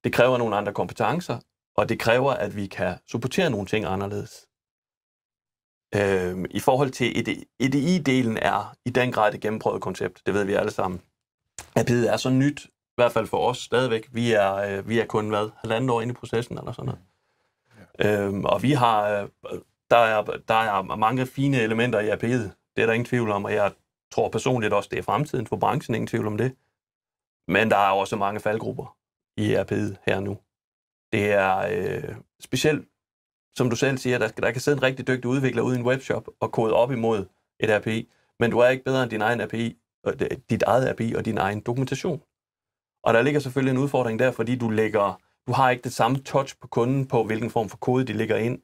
Det kræver nogle andre kompetencer, og det kræver, at vi kan supportere nogle ting anderledes. I forhold til EDI-delen er i den grad et gennemprøvet koncept. Det ved vi alle sammen. API'et er så nyt, i hvert fald for os stadigvæk. Vi er kun, 1,5 år inde i processen, eller sådan noget. Ja. Og vi har, der er mange fine elementer i API'et. Det er der ingen tvivl om, og jeg tror personligt også, det er fremtiden for branchen, ingen tvivl om det. Men der er også mange faldgrupper i API'et her nu. Det er specielt, som du selv siger, der kan sidde en rigtig dygtig udvikler ude i en webshop og kode op imod et API, men du er ikke bedre end din egen API, dit eget API og din egen dokumentation. Og der ligger selvfølgelig en udfordring der, fordi du har ikke det samme touch på kunden på, hvilken form for kode de ligger ind.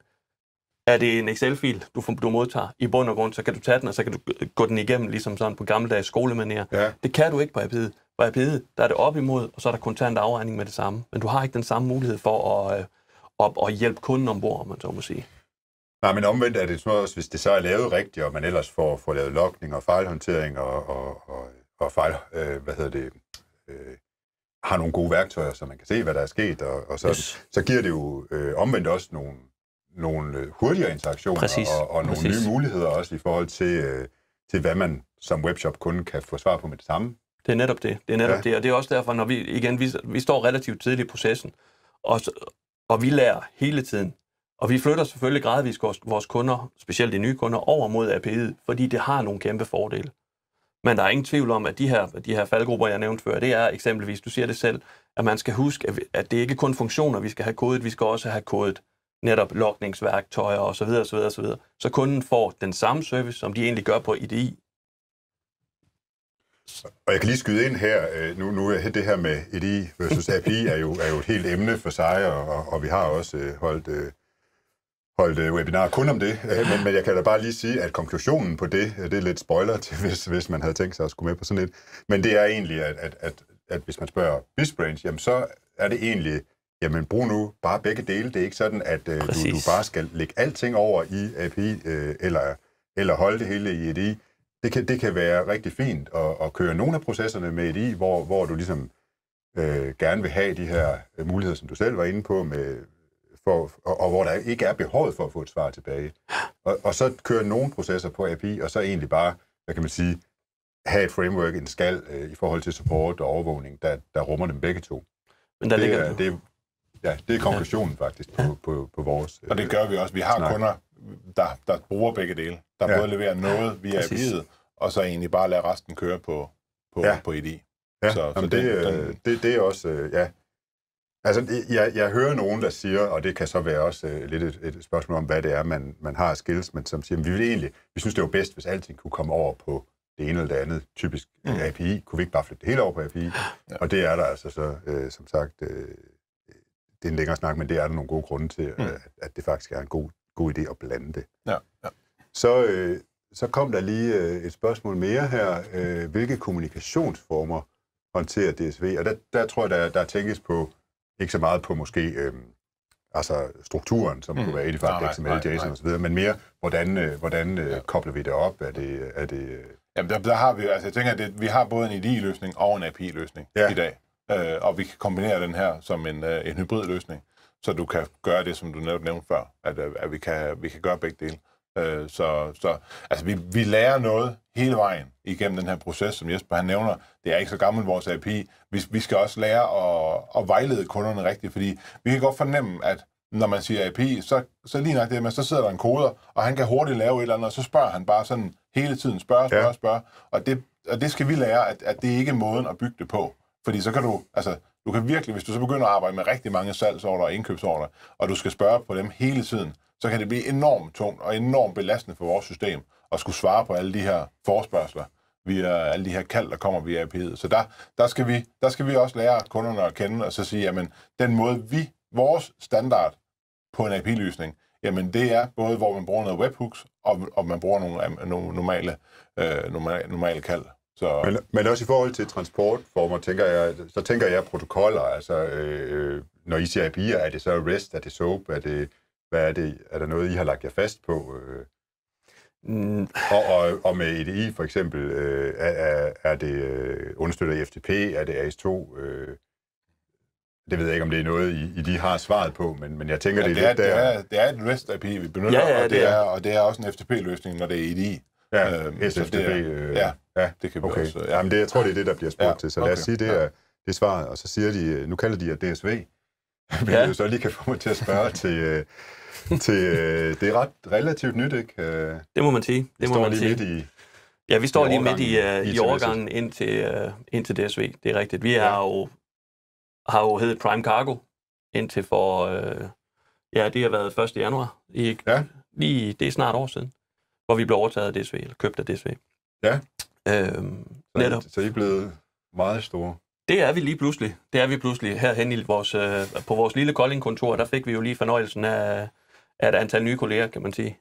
Er det en Excel-fil, du modtager i bund og grund, så kan du tage den, og så kan du gå den igennem, ligesom sådan på gammeldags skolemanér. Ja. Det kan du ikke på API'et. På API'et, der er det op imod, og så er der kontant afregning med det samme. Men du har ikke den samme mulighed for at hjælpe kunden ombord, om man så må sige. Nej, men omvendt er det sådan også, hvis det så er lavet rigtigt, og man ellers får lavet logning og fejlhåndtering og har nogle gode værktøjer, så man kan se, hvad der er sket, og så giver det jo omvendt også nogle hurtigere interaktioner og nogle nye muligheder også i forhold til hvad man som webshop-kunde kan få svar på med det samme. Det er netop det. Og det er også derfor, når vi står relativt tidligt i processen, og vi lærer hele tiden. Og vi flytter selvfølgelig gradvist vores kunder, specielt de nye kunder, over mod API'et, fordi det har nogle kæmpe fordele. Men der er ingen tvivl om, at de her faldgrupper, jeg nævnte før, det er eksempelvis, du siger det selv, at man skal huske, at det ikke kun funktioner, vi skal have kodet, vi skal også have kodet netop logningsværktøjer osv. Så kunden får den samme service, som de egentlig gør på IDI. Og jeg kan lige skyde ind her, nu er det her med IDI versus API er jo et helt emne for sig, og vi har også holdt webinar kun om det, men jeg kan da bare lige sige, at konklusionen på det er lidt spoiler til, hvis man havde tænkt sig at skulle med på sådan et, men det er egentlig, at hvis man spørger BizBrains, jamen så er det egentlig, jamen brug nu bare begge dele. Det er ikke sådan, at du bare skal lægge alting over i API, eller holde det hele i IDI. Det kan være rigtig fint at køre nogle af processerne med IDI, hvor du ligesom gerne vil have de her muligheder, som du selv var inde på, og hvor der ikke er behovet for at få et svar tilbage. Og så køre nogle processer på API, og så egentlig bare, hvad kan man sige, have et framework, en skal i forhold til support og overvågning, der rummer dem begge to. Men der ligger det er konklusionen faktisk på vores... Og det gør vi også. Vi har kunder, der bruger begge dele. Der både leverer noget via API'et, og så egentlig bare lade resten køre på IDI. Ja, så det er også... Altså, jeg hører nogen, der siger, og det kan så være også lidt et spørgsmål om, hvad det er, man har af skills, men som siger, vi synes, det var bedst, hvis alting kunne komme over på det ene eller det andet, typisk API. Kunne vi ikke bare flytte det hele over på API? Ja. Og det er der altså så, som sagt, det er en længere snak, men det er der nogle gode grunde til, at det faktisk er en god idé at blande det. Ja. Så kom der lige et spørgsmål mere her. Hvilke kommunikationsformer håndterer DSV? Og der tror jeg, der tænkes på, ikke så meget på måske altså strukturen, som kunne være Edified, XML, JSON osv., men mere, hvordan kobler vi det op? Er det Jamen, der har vi, altså jeg tænker, at vi har både en IDI-løsning og en API-løsning i dag. Og vi kan kombinere den her som en hybridløsning, så du kan gøre det, som du netop nævnte før, at vi kan gøre begge dele. Så altså vi lærer noget hele vejen igennem den her proces, som Jesper han nævner. Det er ikke så gammelt vores API. Vi skal også lære at vejlede kunderne rigtigt, fordi vi kan godt fornemme, at når man siger API, så lige nok det, men så sidder der en koder, og han kan hurtigt lave et eller andet, og så spørger han bare sådan hele tiden, spørger. Og det skal vi lære, at det ikke er måden at bygge det på. Fordi så kan du kan virkelig, hvis du så begynder at arbejde med rigtig mange salgsordre og indkøbsordre, og du skal spørge på dem hele tiden, så kan det blive enormt tungt og enormt belastende for vores system at skulle svare på alle de her forespørgsler via alle de her kald, der kommer via API'et. Så der skal vi også lære kunderne at kende og så sige, jamen den måde vores standard på en API-løsning, jamen det er både, hvor man bruger noget webhooks, og man bruger nogle normale kald. Så... Men også i forhold til transportformer, tænker jeg protokoller, altså når I siger API'er, er det så REST, er det SOAP, hvad er det? Er der noget, I har lagt jer fast på? Og med EDI for eksempel, er det understøttet i FTP, er det AS2? Det ved jeg ikke, om det er noget, I har svaret på, men jeg tænker, det er et REST API, vi benytter, og det er også en FTP-løsning, når det er EDI. Ja, SFTP. Ja, det kan vi Okay. også. Jamen, jeg tror, det er det, der bliver spurgt til. Så lad os sige, det ja. er svaret. Og så siger de, nu kalder de jer DSV. Hvilket jo så lige kan få mig til at spørge til det er ret relativt nyt, ikke? Det må man sige. Det står lige midt i... Ja, vi står i lige midt i overgangen overgangen ind til DSV. Det er rigtigt. Vi har jo heddet Prime Cargo indtil for... det har været 1. januar. Lige, det er snart år siden, hvor vi blev overtaget af DSV, eller købt af DSV. Ja. Netop. Så I er blevet meget store. Det er vi lige pludselig. Det er vi pludselig. Herhen i på vores lille Kolding-kontor, der fik vi jo lige fornøjelsen af et antal nye kolleger, kan man sige.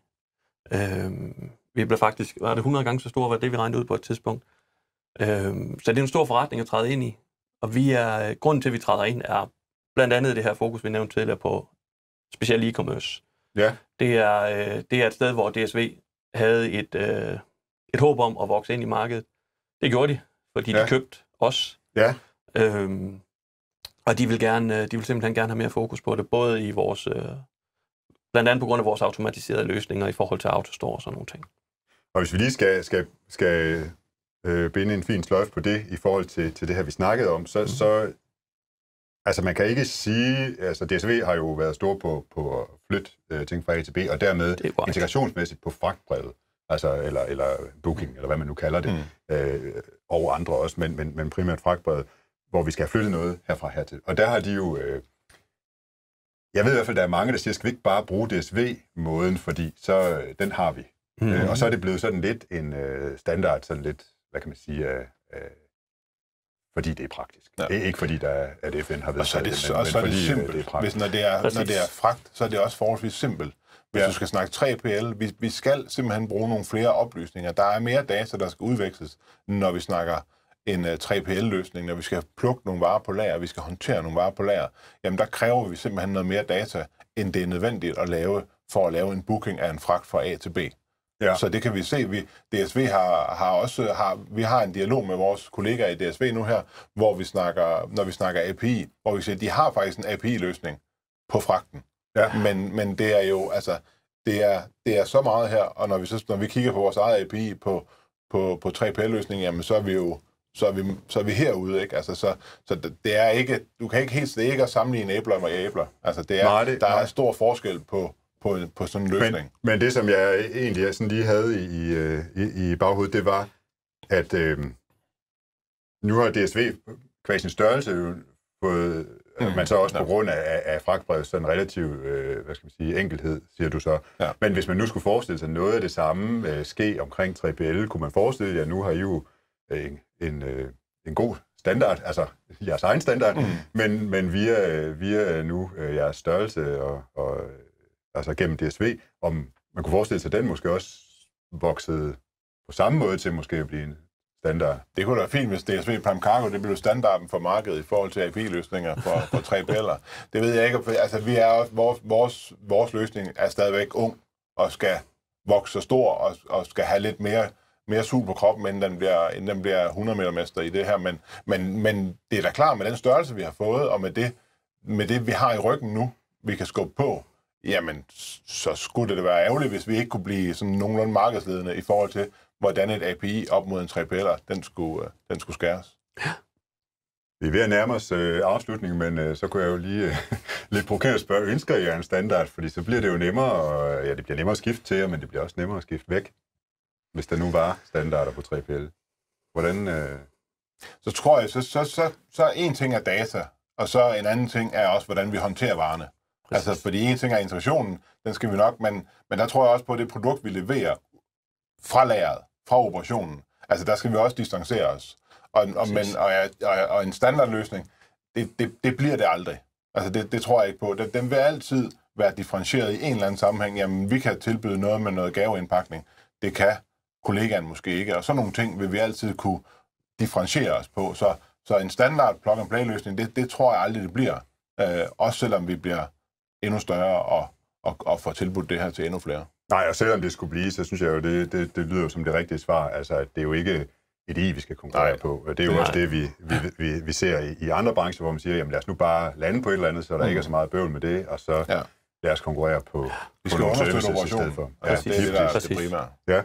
Vi blev faktisk, var det 100 gange så store, var det vi regnede ud på et tidspunkt. Så det er en stor forretning at træde ind i. Og grunden til, at vi træder ind, er blandt andet det her fokus, vi nævnte tidligere på specielt e-commerce. Ja. Det er et sted, hvor DSV havde et håb om at vokse ind i markedet. Det gjorde de, fordi de købte os. Ja. Og de vil simpelthen gerne have mere fokus på det, både i vores, blandt andet på grund af vores automatiserede løsninger i forhold til AutoStore og sådan nogle ting. Og hvis vi lige skal binde en fin sløjfe på det i forhold til det her, vi snakkede om, så altså man kan ikke sige, altså DSV har jo været stor på at flytte ting fra A til B, og dermed integrationsmæssigt på fragtbrevet, altså eller booking, eller hvad man nu kalder det, og andre også, men primært fragtbrevet, hvor vi skal have flyttet noget herfra hertil. Og der har de jo, jeg ved i hvert fald, der er mange, der siger, skal vi ikke bare bruge DSV-måden, fordi så den har vi. Og så er det blevet sådan lidt en standard, sådan lidt, hvad kan man sige, fordi det er praktisk. Ja. Det er ikke fordi, at FN har vedtaget det, men så er det fordi simpelt. Det er praktisk. Når det er fragt, så er det også forholdsvis simpelt. Hvis du skal snakke 3PL, vi skal simpelthen bruge nogle flere oplysninger. Der er mere data, der skal udveksles, når vi snakker en 3PL-løsning, når vi skal plukke nogle varer på lager, vi skal håndtere nogle varer på lager. Jamen der kræver vi simpelthen noget mere data, end det er nødvendigt at lave, for at lave en booking af en fragt fra A til B. Ja. Så det kan vi se. DSV vi har en dialog med vores kollegaer i DSV nu her, hvor når vi snakker API, hvor vi siger, at de har faktisk en API-løsning på fragten. Ja. Men det er jo, altså, det er så meget her, og når vi kigger på vores eget API på 3PL-løsningen, jamen så er vi herude, ikke? Altså, så det er ikke, du kan ikke helt, det er ikke at sammenligne æbler med æbler. Altså, der er stor forskel på sådan en løsning. Men det, som jeg egentlig sådan lige havde i baghovedet, det var, at nu har DSV kvæg sin størrelse jo fået, man så også på grund af fragtbrevet sådan relativ, hvad skal man sige, enkelhed, siger du så. Ja. Men hvis man nu skulle forestille sig noget af det samme ske omkring 3PL, kunne man forestille jer, nu har I jo en god standard, altså jeres egen standard, men via nu jeres størrelse og altså gennem DSV, om man kunne forestille sig, at den måske også voksede på samme måde til måske at blive en standard. Det kunne da være fint, hvis DSV Prime Cargo, det blev standarden for markedet i forhold til API-løsninger for 3PL'er. Det ved jeg ikke. Altså, vores løsning er stadigvæk ung og skal vokse så stor og skal have lidt mere sul på kroppen, inden den bliver 100 meter mester i det her. Men det er da klart, med den størrelse, vi har fået, og med det, vi har i ryggen nu, vi kan skubbe på, jamen, så skulle det være ærgerligt, hvis vi ikke kunne blive sådan nogenlunde markedsledende i forhold til, hvordan et API op mod en 3PL'er, den skulle skæres. Ja. Vi er ved at nærme os afslutningen, men så kunne jeg jo lige lidt provokere spørge, ønsker I en standard? Fordi så bliver det jo nemmere, og det bliver nemmere at skifte til jer, men det bliver også nemmere at skifte væk, hvis der nu var standarder på 3PL. Hvordan... Så tror jeg, så en ting er data, og så en anden ting er også, hvordan vi håndterer varerne. Præcis. Altså, fordi en ting er integrationen, den skal vi nok, men der tror jeg også på, at det produkt, vi leverer fra lageret, fra operationen, altså der skal vi også distancere os. Og en standardløsning, det bliver det aldrig. Altså, det tror jeg ikke på. Den vil altid være differentieret i en eller anden sammenhæng. Jamen, vi kan tilbyde noget med noget gaveindpakning. Det kan kollegaen måske ikke. Og sådan nogle ting vil vi altid kunne differentiere os på. Så en standard plug-and-play-løsning, det tror jeg aldrig, det bliver. Også selvom vi bliver endnu større og får tilbudt det her til endnu flere. Nej, og selvom det skulle blive, så synes jeg jo, det lyder jo som det rigtige svar. Altså, det er jo ikke et vi skal konkurrere på. Det er jo også det, vi ser i andre brancher, hvor man siger, jamen lad os nu bare lande på et eller andet, så der ikke er så meget bøvl med det, og så lad os konkurrere på vi skal understøtte operationen. For. Ja, det er det primære. Ja.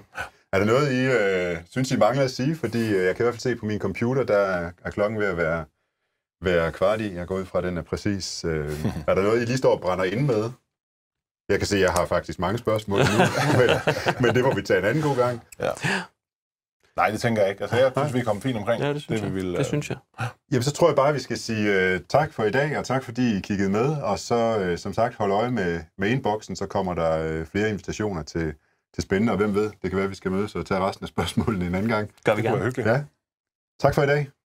Er der noget, I synes, I mangler at sige? Fordi jeg kan i hvert fald se på min computer, der er klokken ved at være kvart i. Jeg går ud fra, at den er præcis. Er der noget, I lige står og brænder ind med? Jeg kan se, at jeg har faktisk mange spørgsmål nu, men det må vi tage en anden god gang. Ja. Nej, det tænker jeg ikke. Altså, jeg synes, vi er kommet fint omkring. Ja, det synes jeg. Det synes jeg. Jamen, så tror jeg bare, at vi skal sige tak for i dag, og tak fordi I kiggede med. Og så, som sagt, hold øje med inboxen, så kommer der flere invitationer til spændende, og hvem ved, det kan være, at vi skal mødes og tage resten af spørgsmålene en anden gang. Gør vi gerne. Det var hyggeligt. Ja. Tak for i dag.